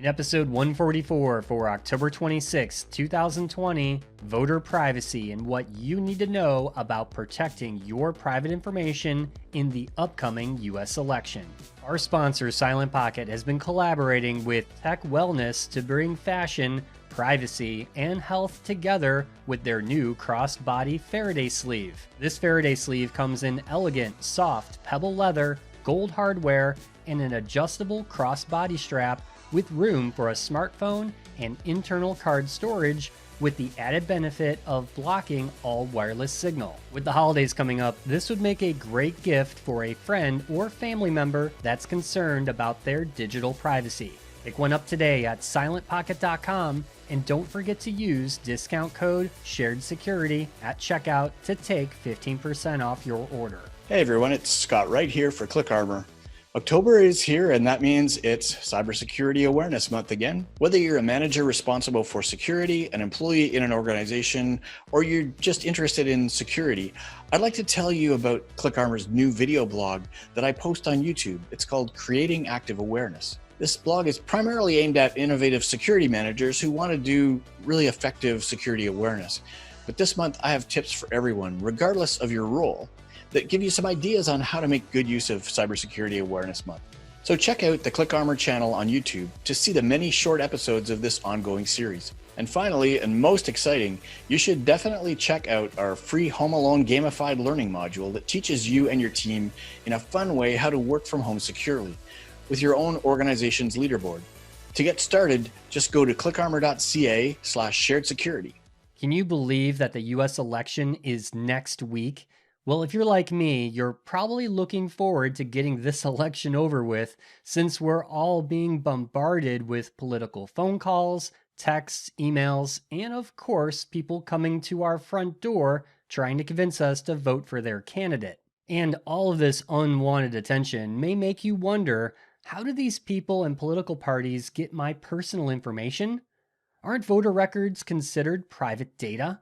In episode 144 for October 26, 2020, voter privacy and what you need to know about protecting your private information in the upcoming U.S. election. Our sponsor, Silent Pocket, has been collaborating with Tech Wellness to bring fashion, privacy, and health together with their new crossbody Faraday sleeve. This Faraday sleeve comes in elegant, soft pebble leather, gold hardware, and an adjustable crossbody strap with room for a smartphone and internal card storage, with the added benefit of blocking all wireless signal. With the holidays coming up, this would make a great gift for a friend or family member that's concerned about their digital privacy. Pick one up today at silentpocket.com, and don't forget to use discount code SHAREDSECURITY at checkout to take 15% off your order. Hey everyone, it's Scott Wright here for ClickArmor. October is here, and that means it's Cybersecurity Awareness Month again. Whether you're a manager responsible for security, an employee in an organization, or you're just interested in security, I'd like to tell you about ClickArmor's new video blog that I post on YouTube. It's called Creating Active Awareness. This blog is primarily aimed at innovative security managers who want to do really effective security awareness. But this month, I have tips for everyone, regardless of your role, that give you some ideas on how to make good use of Cybersecurity Awareness Month. So check out the ClickArmor channel on YouTube to see the many short episodes of this ongoing series. And finally, and most exciting, you should definitely check out our free Home Alone gamified learning module that teaches you and your team in a fun way how to work from home securely with your own organization's leaderboard. To get started, just go to clickarmor.ca/sharedsecurity. Can you believe that the US election is next week? Well, if you're like me, you're probably looking forward to getting this election over with, since we're all being bombarded with political phone calls, texts, emails, and of course, people coming to our front door trying to convince us to vote for their candidate. And all of this unwanted attention may make you wonder, how do these people and political parties get my personal information? Aren't voter records considered private data?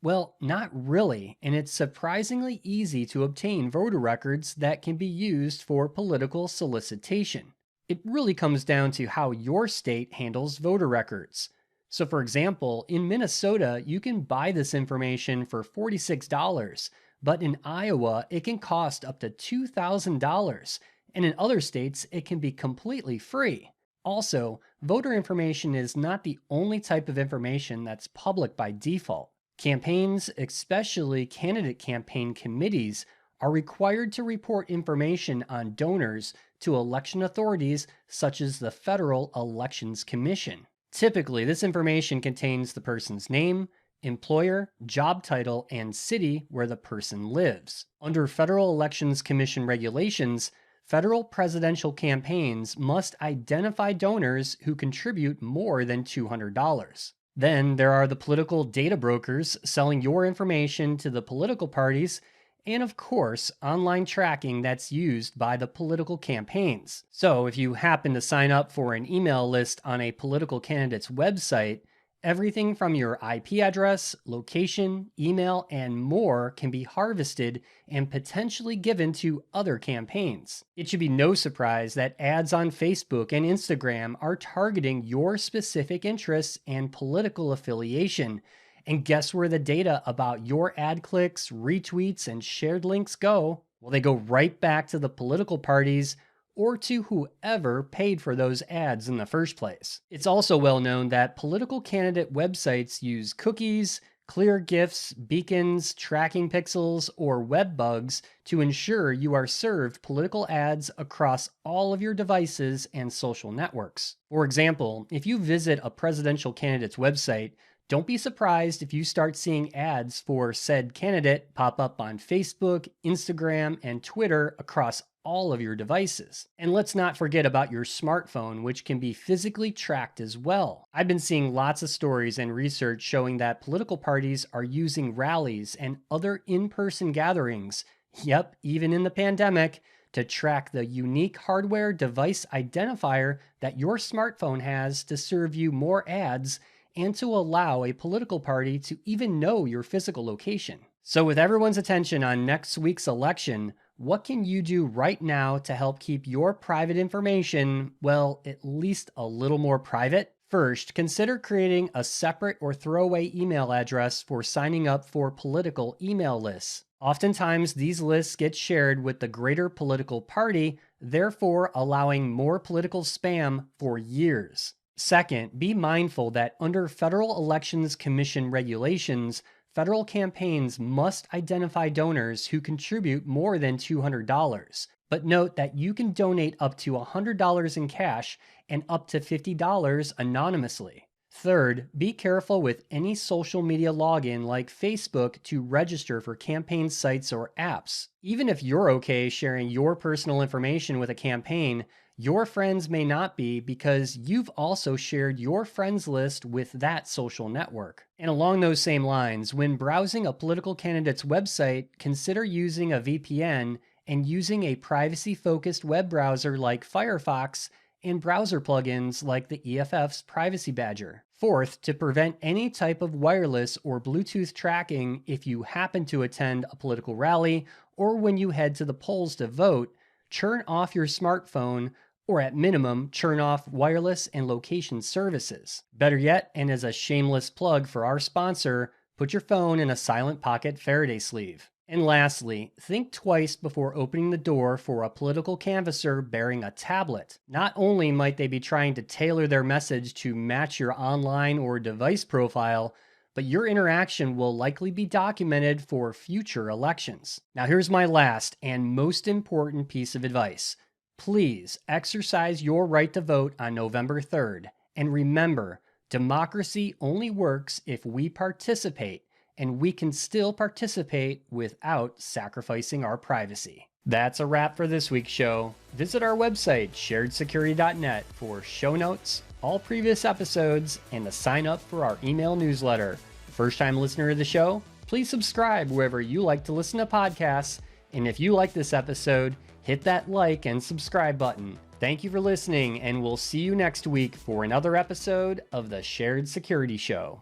Well, not really, and it's surprisingly easy to obtain voter records that can be used for political solicitation. It really comes down to how your state handles voter records. So for example, in Minnesota, you can buy this information for $46, but in Iowa, it can cost up to $2,000, and in other states, it can be completely free. Also, voter information is not the only type of information that's public by default. Campaigns, especially candidate campaign committees, are required to report information on donors to election authorities such as the Federal Elections Commission. Typically, this information contains the person's name, employer, job title, and city where the person lives. Under Federal Elections Commission regulations, federal presidential campaigns must identify donors who contribute more than $200. Then there are the political data brokers selling your information to the political parties, and of course, online tracking that's used by the political campaigns. So if you happen to sign up for an email list on a political candidate's website, everything from your IP address, location, email, and more can be harvested and potentially given to other campaigns. It should be no surprise that ads on Facebook and Instagram are targeting your specific interests and political affiliation. And guess where the data about your ad clicks, retweets, and shared links go? Well, they go right back to the political parties or to whoever paid for those ads in the first place. It's also well known that political candidate websites use cookies, clear GIFs, beacons, tracking pixels, or web bugs to ensure you are served political ads across all of your devices and social networks. For example, if you visit a presidential candidate's website, don't be surprised if you start seeing ads for said candidate pop up on Facebook, Instagram, and Twitter across all of your devices. And let's not forget about your smartphone, which can be physically tracked as well. I've been seeing lots of stories and research showing that political parties are using rallies and other in-person gatherings, yep, even in the pandemic, to track the unique hardware device identifier that your smartphone has to serve you more ads and to allow a political party to even know your physical location. So, with everyone's attention on next week's election, what can you do right now to help keep your private information, well, at least a little more private? First, consider creating a separate or throwaway email address for signing up for political email lists. Oftentimes, these lists get shared with the greater political party, therefore allowing more political spam for years. Second, be mindful that under Federal Elections Commission regulations, federal campaigns must identify donors who contribute more than $200. But note that you can donate up to $100 in cash and up to $50 anonymously. Third, be careful with any social media login like Facebook to register for campaign sites or apps. Even if you're okay sharing your personal information with a campaign, your friends may not be because you've also shared your friends list with that social network. And along those same lines, when browsing a political candidate's website, consider using a VPN and using a privacy-focused web browser like Firefox and browser plugins like the EFF's Privacy Badger. Fourth, to prevent any type of wireless or Bluetooth tracking if you happen to attend a political rally or when you head to the polls to vote, turn off your smartphone or at minimum, turn off wireless and location services. Better yet, and as a shameless plug for our sponsor, put your phone in a silent pocket Faraday sleeve. And lastly, think twice before opening the door for a political canvasser bearing a tablet. Not only might they be trying to tailor their message to match your online or device profile, but your interaction will likely be documented for future elections. Now here's my last and most important piece of advice. Please exercise your right to vote on November 3rd. And remember, democracy only works if we participate, and we can still participate without sacrificing our privacy. That's a wrap for this week's show. Visit our website, sharedsecurity.net, for show notes, all previous episodes, and to sign up for our email newsletter. First-time listener of the show? Please subscribe wherever you like to listen to podcasts. And if you like this episode, hit that like and subscribe button. Thank you for listening, and we'll see you next week for another episode of the Shared Security Show.